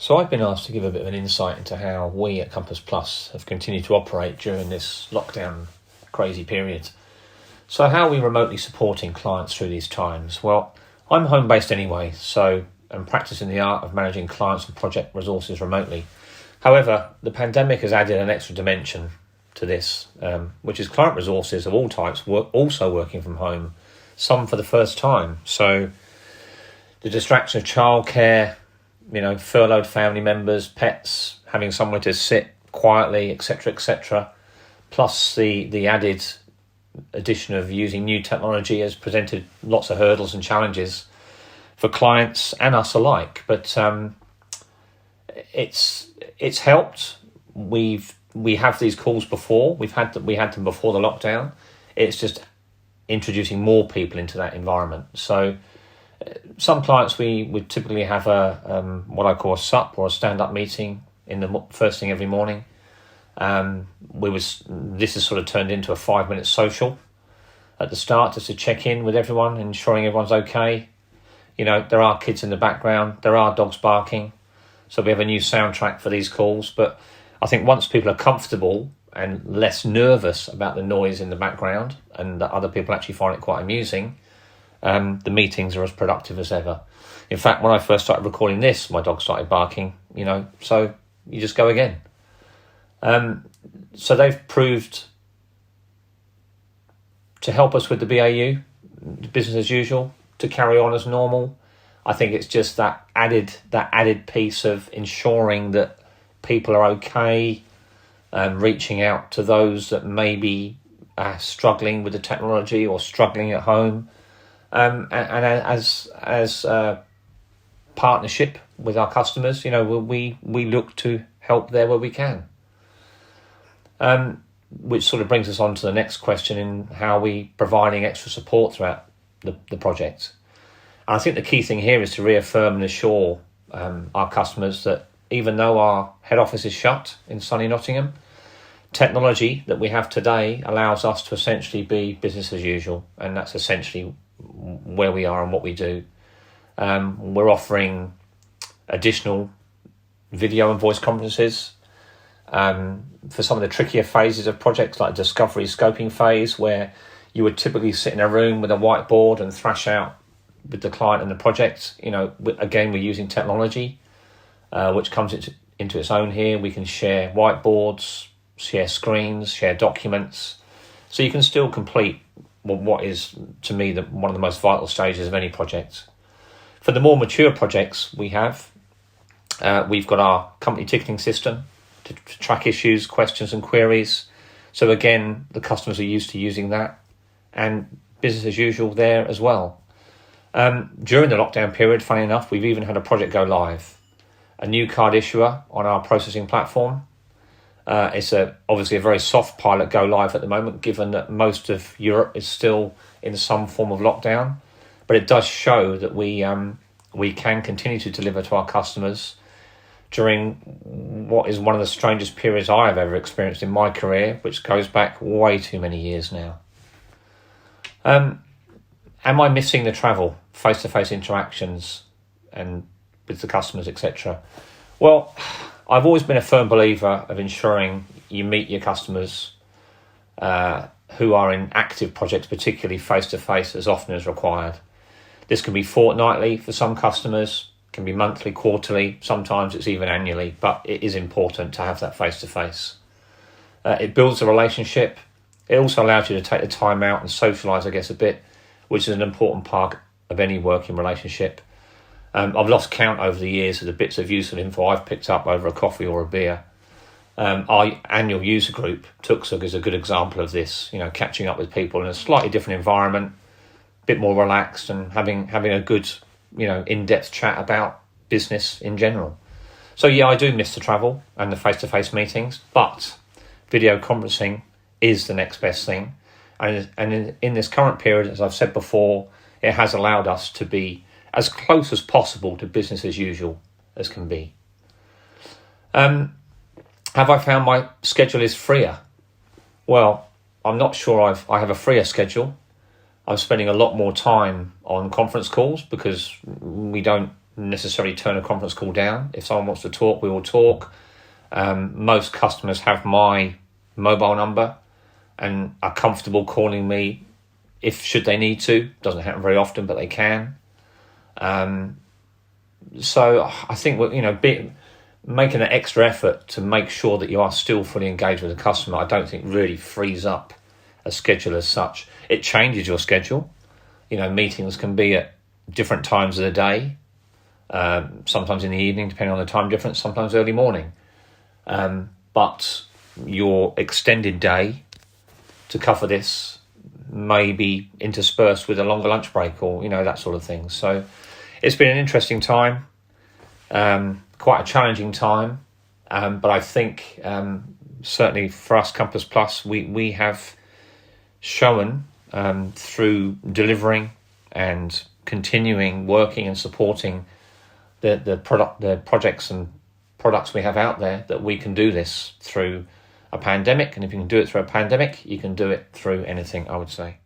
So I've been asked to give a bit of an insight into how we at Compass Plus have continued to operate during this lockdown crazy period. So how are we remotely supporting clients through these times? Well, I'm home-based anyway, so I'm practicing the art of managing clients and project resources remotely. However, the pandemic has added an extra dimension to this, which is client resources of all types also working from home, some for the first time. So the distraction of childcare, furloughed family members, pets, having somewhere to sit quietly, etc., plus the added addition of using new technology has presented lots of hurdles and challenges for clients and us alike. But it's helped. We have these calls before. We had them before the lockdown. It's just introducing more people into that environment. So some clients we would typically have a what I call a SUP or a stand-up meeting in the first thing every morning. This has sort of turned into a 5-minute social at the start, just to check in with everyone, ensuring everyone's okay. There are kids in the background, there are dogs barking, so we have a new soundtrack for these calls. But I think once people are comfortable and less nervous about the noise in the background, and that other people actually find it quite amusing, the meetings are as productive as ever. In fact, when I first started recording this, my dog started barking, so you just go again. So they've proved to help us with the BAU, business as usual, to carry on as normal. I think it's just that added piece of ensuring that people are okay, reaching out to those that maybe are struggling with the technology or struggling at home. And as partnership with our customers, we look to help there where we can. Which sort of brings us on to the next question in how we providing extra support throughout the project. And I think the key thing here is to reaffirm and assure our customers that even though our head office is shut in sunny Nottingham, technology that we have today allows us to essentially be business as usual, and that's essentially where we are and what we do. We're offering additional video and voice conferences for some of the trickier phases of projects, like discovery scoping phase, where you would typically sit in a room with a whiteboard and thrash out with the client and the project. Again, we're using technology, which comes into its own here. We can share whiteboards, share screens, share documents, so you can still complete what is, to me, one of the most vital stages of any project. For the more mature projects we've got our company ticketing system to track issues, questions and queries. So again, the customers are used to using that, and business as usual there as well. During the lockdown period, funny enough, we've even had a project go live, a new card issuer on our processing platform. It's obviously a very soft pilot go live at the moment, given that most of Europe is still in some form of lockdown. But it does show that we can continue to deliver to our customers during what is one of the strangest periods I have ever experienced in my career, which goes back way too many years now. Am I missing the travel, face-to-face interactions and with the customers, etc.? Well, I've always been a firm believer of ensuring you meet your customers who are in active projects, particularly face-to-face, as often as required. This can be fortnightly for some customers, can be monthly, quarterly, sometimes it's even annually, but it is important to have that face-to-face. It builds a relationship. It also allows you to take the time out and socialise, I guess, a bit, which is an important part of any working relationship. I've lost count over the years of the bits of useful info I've picked up over a coffee or a beer. Our annual user group, Tuxug, is a good example of this, catching up with people in a slightly different environment, a bit more relaxed, and having a good, in-depth chat about business in general. So yeah, I do miss the travel and the face-to-face meetings, but video conferencing is the next best thing. And in this current period, as I've said before, it has allowed us to be as close as possible to business as usual as can be. Have I found my schedule is freer? Well, I'm not sure I have a freer schedule. I'm spending a lot more time on conference calls because we don't necessarily turn a conference call down. If someone wants to talk, we will talk. Most customers have my mobile number and are comfortable calling me if should they need to. Doesn't happen very often, but they can. So I think making an extra effort to make sure that you are still fully engaged with the customer, I don't think really frees up a schedule as such. It changes your schedule. Meetings can be at different times of the day, sometimes in the evening, depending on the time difference, sometimes early morning. But your extended day to cover this may be interspersed with a longer lunch break or, that sort of thing. So it's been an interesting time, quite a challenging time. But I think certainly for us, Compass Plus, we have shown through delivering and continuing working and supporting the projects and products we have out there that we can do this through a pandemic. And if you can do it through a pandemic, you can do it through anything, I would say.